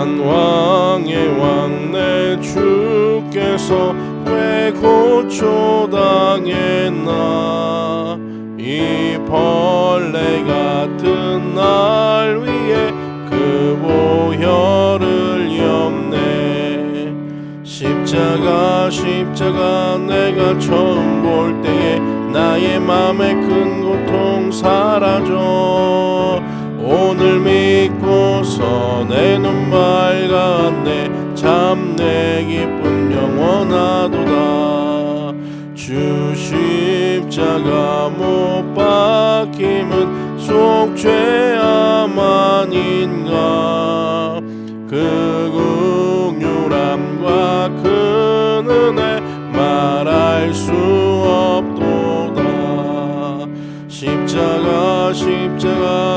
만왕의 왕 내 주께서 왜 고초당했나. 이 벌레 같은 날 위에 그 보혈을 엽네. 십자가 내가 처음 볼 때에 나의 맘에 큰 고통 사라져. 오늘 믿고서 내 눈 밝았네. 참 내 기쁨 영원하도다. 주 십자가 못 박힘은 속 죄악 아닌가. 그 극률함과 큰 은혜 말할 수 없도다. 십자가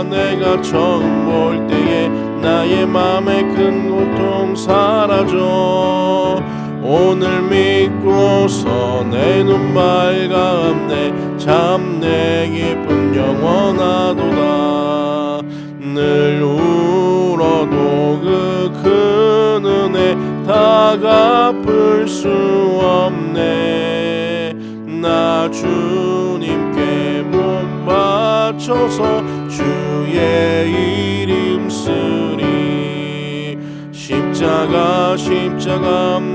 내가 처음 볼 때에 나의 맘에 큰 고통 사라져. 오늘 믿고서 내 눈 밝았네. 참 내 기쁨 영원하도다. 늘 울어도 그 큰 은혜 다 갚을 수 없네. 나 주님께 몸 바쳐서 주의 이름 쓰리. 십자가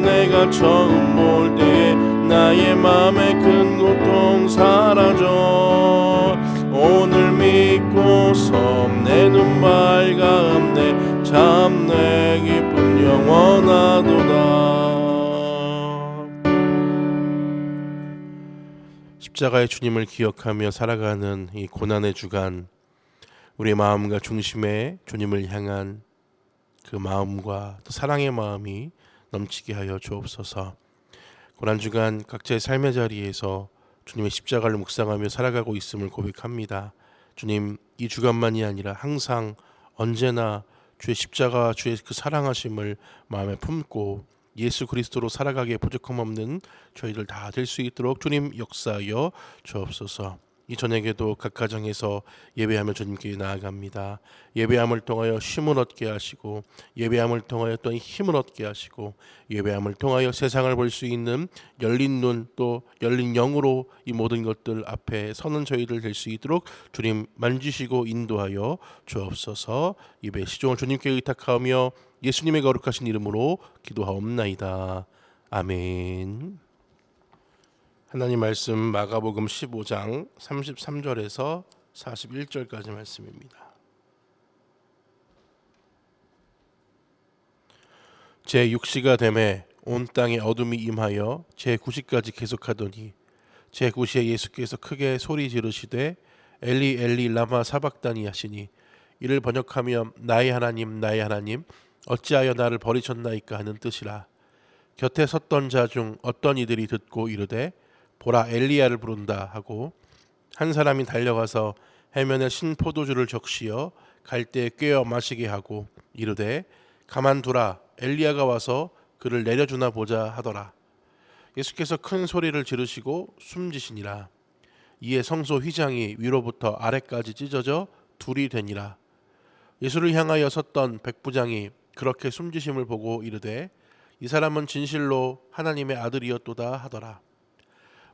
내가 처음 볼 때에 나의 맘에 큰 고통 사라져. 오늘 믿고서 내 눈 밝았네. 참 내 기쁨 영원하도다. 십자가의 주님을 기억하며 살아가는 이 고난의 주간, 우리의 마음과 중심에 주님을 향한 그 마음과 또 사랑의 마음이 넘치게 하여 주옵소서. 고난주간 각자의 삶의 자리에서 주님의 십자가를 묵상하며 살아가고 있음을 고백합니다. 주님, 이 주간만이 아니라 항상 언제나 주의 십자가, 주의 그 사랑하심을 마음에 품고 예수 그리스도로 살아가기에 부족함 없는 저희들 다 될 수 있도록 주님 역사하여 주옵소서. 이 저녁에도 각 가정에서 예배하며 주님께 나아갑니다. 예배함을 통하여 쉼을 얻게 하시고, 예배함을 통하여 또 힘을 얻게 하시고, 예배함을 통하여 세상을 볼 수 있는 열린 눈, 또 열린 영으로 이 모든 것들 앞에 서는 저희들 될 수 있도록 주님 만지시고 인도하여 주옵소서. 예배 시종을 주님께 의탁하며 예수님의 거룩하신 이름으로 기도하옵나이다. 아멘. 하나님 말씀 마가복음 15장 33절에서 41절까지 말씀입니다. 제6시가 되매 온 땅에 어둠이 임하여 제9시까지 계속하더니 제9시에 예수께서 크게 소리 지르시되 엘리 엘리 라마 사박다니 하시니, 이를 번역하며 나의 하나님 나의 하나님 어찌하여 나를 버리셨나이까 하는 뜻이라. 곁에 섰던 자 중 어떤 이들이 듣고 이르되 보라 엘리야를 부른다 하고, 한 사람이 달려가서 해면에 신 포도주를 적시어 갈대에 꿰어 마시게 하고 이르되 가만두라 엘리야가 와서 그를 내려주나 보자 하더라. 예수께서 큰 소리를 지르시고 숨지시니라. 이에 성소 휘장이 위로부터 아래까지 찢어져 둘이 되니라. 예수를 향하여 섰던 백부장이 그렇게 숨지심을 보고 이르되 이 사람은 진실로 하나님의 아들이었도다 하더라.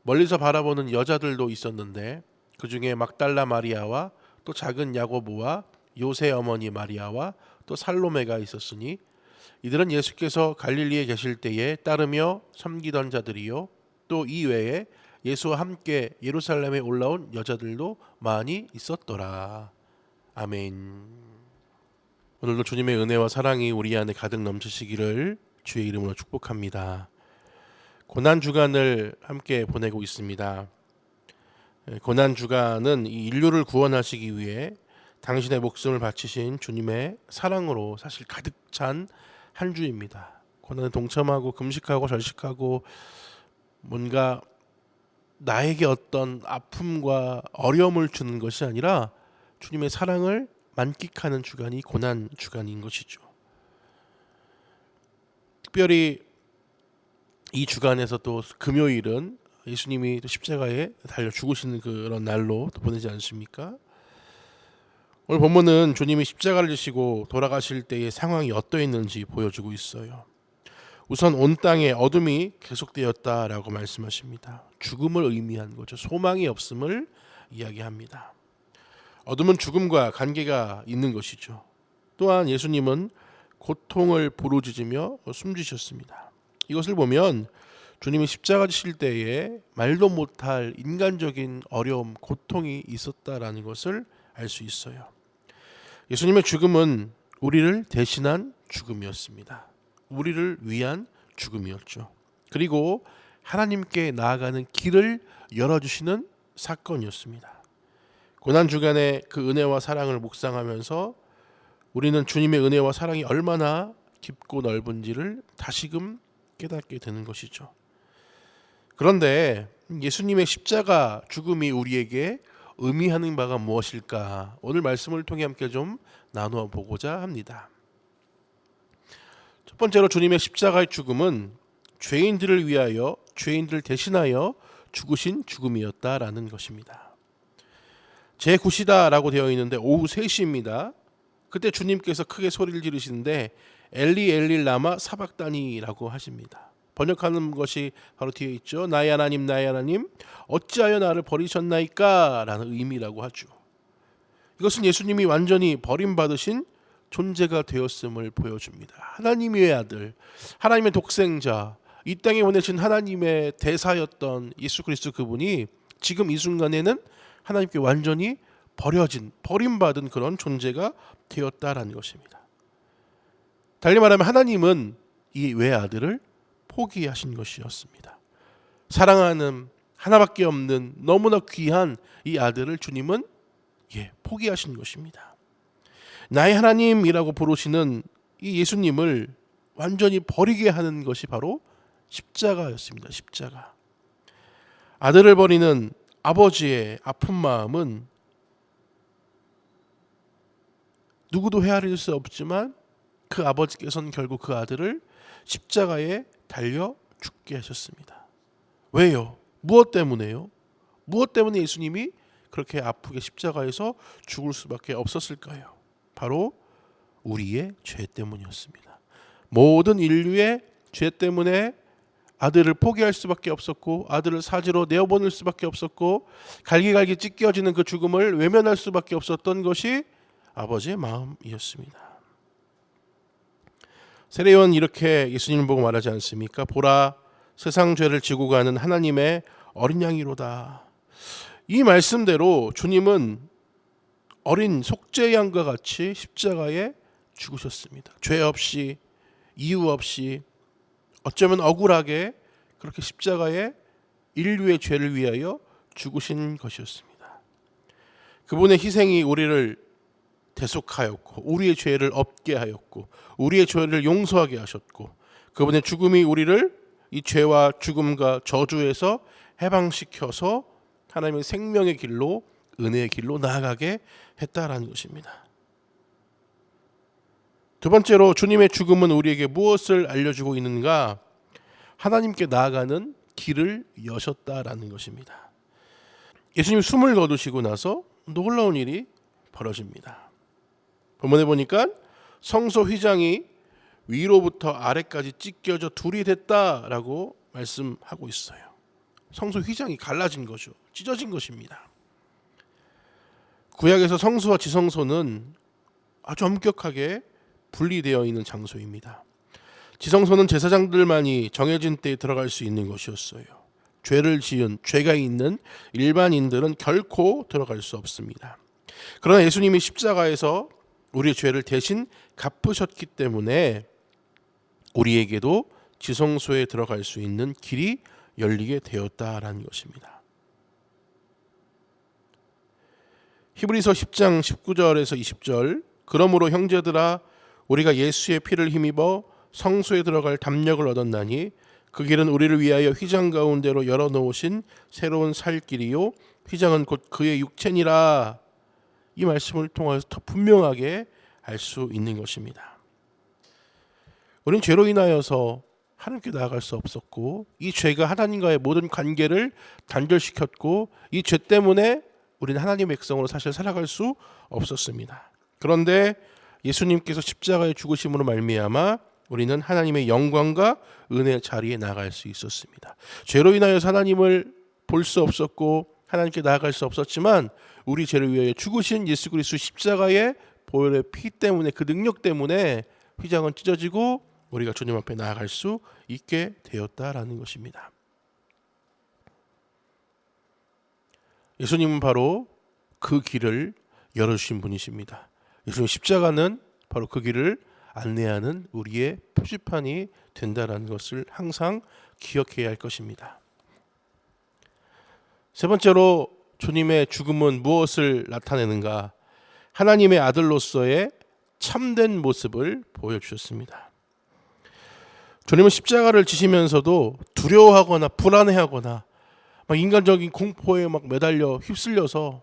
멀리서 바라보는 여자들도 있었는데 그 중에 막달라 마리아와 또 작은 야고보와 요새 어머니 마리아와 또 살로메가 있었으니, 이들은 예수께서 갈릴리에 계실 때에 따르며 섬기던 자들이요 또 이외에 예수와 함께 예루살렘에 올라온 여자들도 많이 있었더라. 아멘. 오늘도 주님의 은혜와 사랑이 우리 안에 가득 넘치시기를 주의 이름으로 축복합니다. 고난주간을 함께 보내고 있습니다. 고난주간은 이 인류를 구원하시기 위해 당신의 목숨을 바치신 주님의 사랑으로 사실 가득 찬 한 주입니다. 고난에 동참하고 금식하고 절식하고 뭔가 나에게 어떤 아픔과 어려움을 주는 것이 아니라 주님의 사랑을 만끽하는 주간이 고난주간인 것이죠. 특별히 이 주간에서 또 금요일은 예수님이 또 십자가에 달려 죽으시는 그런 날로 또 보내지 않습니까? 오늘 본문은 주님이 십자가를 지시고 돌아가실 때의 상황이 어떠했는지 보여주고 있어요. 우선 온 땅에 어둠이 계속되었다라고 말씀하십니다. 죽음을 의미한 거죠. 소망이 없음을 이야기합니다. 어둠은 죽음과 관계가 있는 것이죠. 또한 예수님은 고통을 부르짖으며 숨지셨습니다. 이것을 보면 주님이 십자가 지실 때에 말도 못할 인간적인 어려움, 고통이 있었다라는 것을 알 수 있어요. 예수님의 죽음은 우리를 대신한 죽음이었습니다. 우리를 위한 죽음이었죠. 그리고 하나님께 나아가는 길을 열어주시는 사건이었습니다. 고난주간에 그 은혜와 사랑을 묵상하면서 우리는 주님의 은혜와 사랑이 얼마나 깊고 넓은지를 다시금 깨닫게 되는 것이죠. 그런데 예수님의 십자가 죽음이 우리에게 의미하는 바가 무엇일까? 오늘 말씀을 통해 함께 좀 나누어 보고자 합니다. 첫 번째로 주님의 십자가의 죽음은 죄인들을 위하여 죄인들을 대신하여 죽으신 죽음이었다라는 것입니다. 제9시다라고 되어 있는데 오후 3시입니다. 그때 주님께서 크게 소리를 지르시는데 엘리 엘리 라마 사박다니라고 하십니다. 번역하는 것이 바로 뒤에 있죠. 나의 하나님 나의 하나님 어찌하여 나를 버리셨나이까 라는 의미라고 하죠. 이것은 예수님이 완전히 버림받으신 존재가 되었음을 보여줍니다. 하나님의 아들, 하나님의 독생자, 이 땅에 보내신 하나님의 대사였던 예수 그리스도 그분이 지금 이 순간에는 하나님께 완전히 버림받은 그런 존재가 되었다라는 것입니다. 달리 말하면 하나님은 이 외아들을 포기하신 것이었습니다. 사랑하는 하나밖에 없는 너무나 귀한 이 아들을 주님은 포기하신 것입니다. 나의 하나님이라고 부르시는 이 예수님을 완전히 버리게 하는 것이 바로 십자가였습니다. 십자가. 아들을 버리는 아버지의 아픈 마음은 누구도 헤아릴 수 없지만 그 아버지께서는 결국 그 아들을 십자가에 달려 죽게 하셨습니다. 왜요? 무엇 때문에요? 무엇 때문에 예수님이 그렇게 아프게 십자가에서 죽을 수밖에 없었을까요? 바로 우리의 죄 때문이었습니다. 모든 인류의 죄 때문에 아들을 포기할 수밖에 없었고 아들을 사지로 내어보낼 수밖에 없었고 갈기갈기 찢겨지는 그 죽음을 외면할 수밖에 없었던 것이 아버지의 마음이었습니다. 세례요한 이렇게 예수님을 보고 말하지 않습니까? 보라 세상 죄를 지고 가는 하나님의 어린 양이로다. 이 말씀대로 주님은 어린 속죄양과 같이 십자가에 죽으셨습니다. 죄 없이 이유 없이 어쩌면 억울하게 그렇게 십자가에 인류의 죄를 위하여 죽으신 것이었습니다. 그분의 희생이 우리를 대속하였고 우리의 죄를 없게 하였고 우리의 죄를 용서하게 하셨고 그분의 죽음이 우리를 이 죄와 죽음과 저주에서 해방시켜서 하나님의 생명의 길로 은혜의 길로 나아가게 했다라는 것입니다. 두 번째로 주님의 죽음은 우리에게 무엇을 알려주고 있는가? 하나님께 나아가는 길을 여셨다라는 것입니다. 예수님 숨을 거두시고 나서 놀라운 일이 벌어집니다. 본문에 보니까 성소 휘장이 위로부터 아래까지 찢겨져 둘이 됐다라고 말씀하고 있어요. 성소 휘장이 갈라진 거죠. 찢어진 것입니다. 구약에서 성소와 지성소는 아주 엄격하게 분리되어 있는 장소입니다. 지성소는 제사장들만이 정해진 때에 들어갈 수 있는 것이었어요. 죄를 지은 죄가 있는 일반인들은 결코 들어갈 수 없습니다. 그러나 예수님이 십자가에서 우리의 죄를 대신 갚으셨기 때문에 우리에게도 지성소에 들어갈 수 있는 길이 열리게 되었다라는 것입니다. 히브리서 10장 19절에서 20절 그러므로 형제들아 우리가 예수의 피를 힘입어 성소에 들어갈 담력을 얻었나니 그 길은 우리를 위하여 휘장 가운데로 열어놓으신 새로운 살 길이요 휘장은 곧 그의 육체니라. 이 말씀을 통해서 더 분명하게 알 수 있는 것입니다. 우리는 죄로 인하여서 하나님께 나아갈 수 없었고 이 죄가 하나님과의 모든 관계를 단절시켰고 이 죄 때문에 우리는 하나님의 백성으로 사실 살아갈 수 없었습니다. 그런데 예수님께서 십자가의 죽으심으로 말미암아 우리는 하나님의 영광과 은혜의 자리에 나아갈 수 있었습니다. 죄로 인하여서 하나님을 볼 수 없었고 하나님께 나아갈 수 없었지만 우리 죄를 위하여 죽으신 예수 그리스도 십자가의 보혈의 피 때문에, 그 능력 때문에 휘장은 찢어지고 우리가 주님 앞에 나아갈 수 있게 되었다라는 것입니다. 예수님은 바로 그 길을 열어주신 분이십니다. 예수님 십자가는 바로 그 길을 안내하는 우리의 표지판이 된다라는 것을 항상 기억해야 할 것입니다. 세 번째로 주님의 죽음은 무엇을 나타내는가? 하나님의 아들로서의 참된 모습을 보여주셨습니다. 주님은 십자가를 지시면서도 두려워하거나 불안해하거나 막 인간적인 공포에 막 매달려 휩쓸려서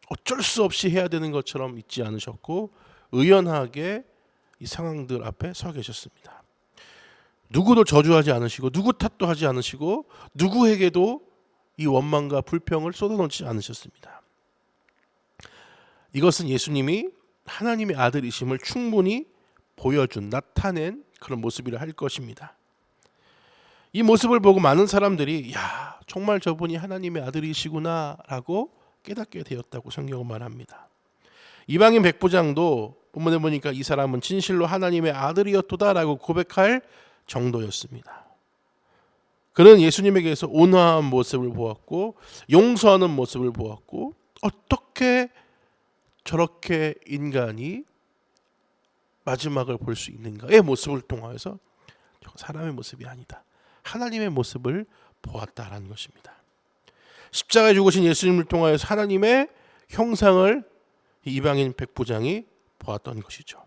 어쩔 수 없이 해야 되는 것처럼 있지 않으셨고 의연하게 이 상황들 앞에 서 계셨습니다. 누구도 저주하지 않으시고 누구 탓도 하지 않으시고 누구에게도 이 원망과 불평을 쏟아놓지 않으셨습니다. 이것은 예수님이 하나님의 아들이심을 충분히 보여준, 나타낸 그런 모습이라 할 것입니다. 이 모습을 보고 많은 사람들이 야, 정말 저분이 하나님의 아들이시구나 라고 깨닫게 되었다고 성경은 말합니다. 이방인 백부장도 본문에 보니까 이 사람은 진실로 하나님의 아들이었도다 라고 고백할 정도였습니다. 그는 예수님에게서 온화한 모습을 보았고 용서하는 모습을 보았고 어떻게 저렇게 인간이 마지막을 볼 수 있는가의 모습을 통하여서 사람의 모습이 아니다, 하나님의 모습을 보았다라는 것입니다. 십자가에 죽으신 예수님을 통하여서 하나님의 형상을 이방인 백부장이 보았던 것이죠.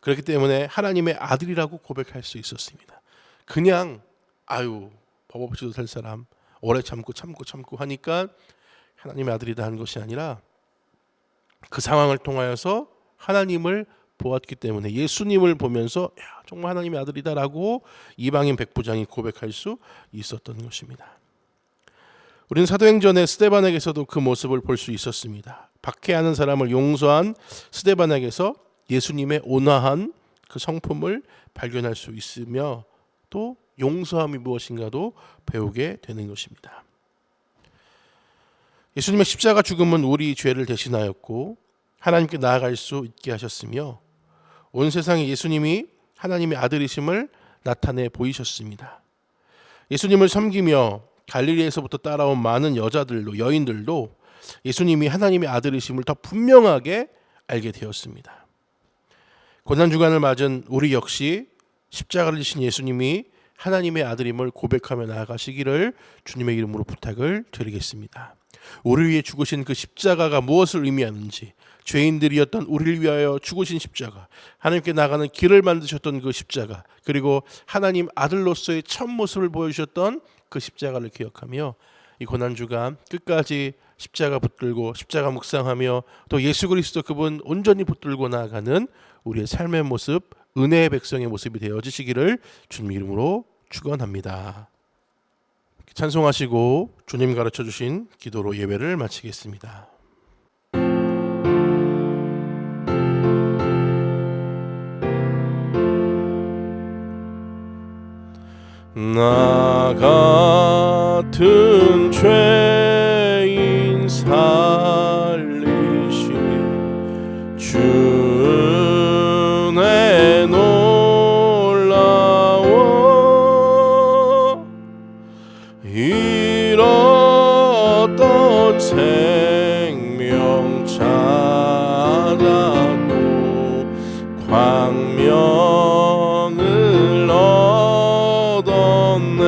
그렇기 때문에 하나님의 아들이라고 고백할 수 있었습니다. 그냥 법 없이도 살 사람, 오래 참고 하니까 하나님의 아들이다 하는 것이 아니라 그 상황을 통하여서 하나님을 보았기 때문에 예수님을 보면서 정말 하나님의 아들이다라고 이방인 백부장이 고백할 수 있었던 것입니다. 우리는 사도행전의 스데반에게서도 그 모습을 볼 수 있었습니다. 박해하는 사람을 용서한 스데반에게서 예수님의 온화한 그 성품을 발견할 수 있으며 또 용서함이 무엇인가도 배우게 되는 것입니다. 예수님의 십자가 죽음은 우리 죄를 대신하였고 하나님께 나아갈 수 있게 하셨으며 온 세상에 예수님이 하나님의 아들이심을 나타내 보이셨습니다. 예수님을 섬기며 갈릴리에서부터 따라온 많은 여자들도, 여인들도 예수님이 하나님의 아들이심을 더 분명하게 알게 되었습니다. 고난주간을 맞은 우리 역시 십자가를 지신 예수님이 하나님의 아들임을 고백하며 나아가시기를 주님의 이름으로 부탁을 드리겠습니다. 우리를 위해 죽으신 그 십자가가 무엇을 의미하는지, 죄인들이었던 우리를 위하여 죽으신 십자가, 하나님께 나가는 길을 만드셨던 그 십자가, 그리고 하나님 아들로서의 첫 모습을 보여주셨던 그 십자가를 기억하며 이 고난주간 끝까지 십자가 붙들고 십자가 묵상하며 또 예수 그리스도 그분 온전히 붙들고 나아가는 우리의 삶의 모습, 은혜의 백성의 모습이 되어지시기를 주님 이름으로 축원합니다. 찬송하시고 주님 가르쳐주신 기도로 예배를 마치겠습니다. 나 같은 죄인 살리신 주의 놀라워 잃었던 생명 찾았고 광명을 얻었네.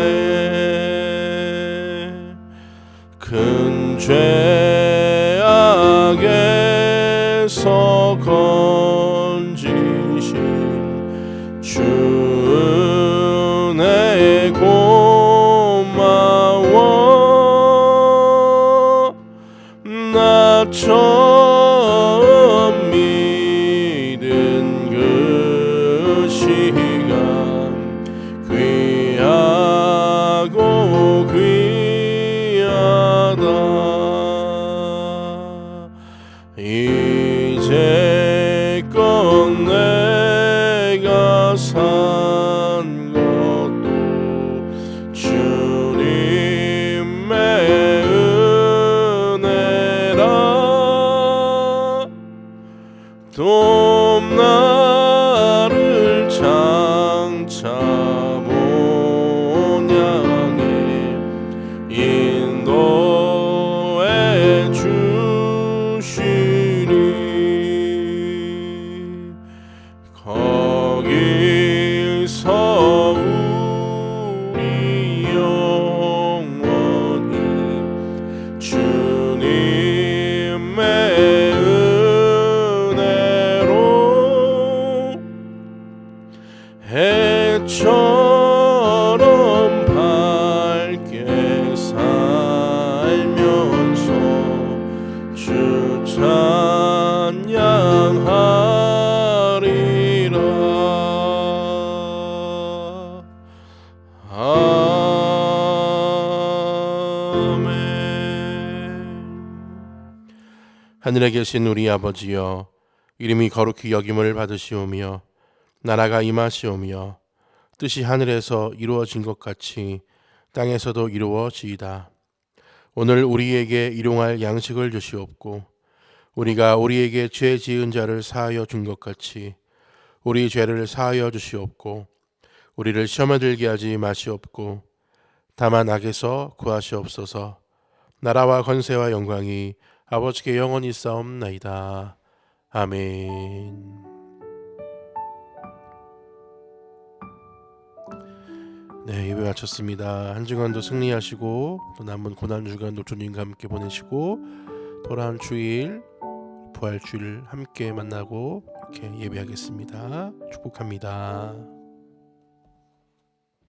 큰 죄 빛처럼 밝게 살면서 주 찬양하리라. 아멘. 하늘에 계신 우리 아버지여, 이름이 거룩히 여김을 받으시오며 나라가 임하시오며 뜻이 하늘에서 이루어진 것 같이 땅에서도 이루어지이다. 오늘 우리에게 일용할 양식을 주시옵고 우리가 우리에게 죄 지은 자를 사하여 준 것 같이 우리 죄를 사하여 주시옵고 우리를 시험에 들게 하지 마시옵고 다만 악에서 구하시옵소서. 나라와 권세와 영광이 아버지께 영원히 싸움나이다. 아멘. 네, 예배 마쳤습니다. 한 주간도 승리하시고 또 남은 고난 주간도 주님과 함께 보내시고 돌아온 주일 부활주일 함께 만나고 이렇게 예배하겠습니다. 축복합니다.